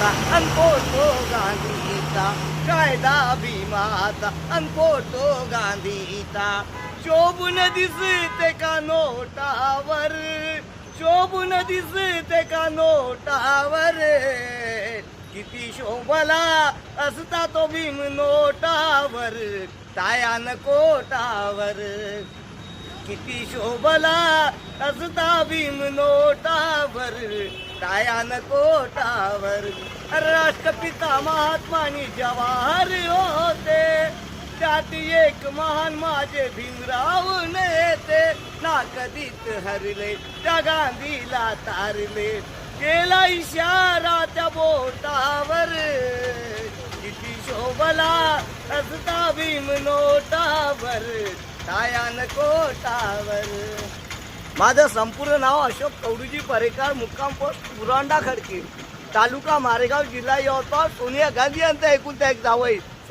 भीमाचा अन photo गांधीचा, कायदा भीमाचा अन photo गांधीचा. शोभून दिसते का नोटावर, शोभून दिसते का नोटावर, किती शोभला असता तो भीम नोटावर, टायान कोटावर. किती शोभला असता भीम नोटावर, टायान कोटावर. राष्ट्रपिता महात्मानी जवाहर होते, त्यात एक महान माझे भीमराव नेते. ना कधीच हरले त्या गांधीला तारले, केला इशारा त्या बोटावर, किती शोभला असता भीम नोटावर, टायान कोटावर. माझं संपूर्ण नाव अशोक कवडूजी परेकर, मुक्काम पोस्ट पुरांडा खडकी, तालुका मारेगाव, जिल्हा यवतमाळ. सोनिया गांधी यांचा एकुलता एक जावई.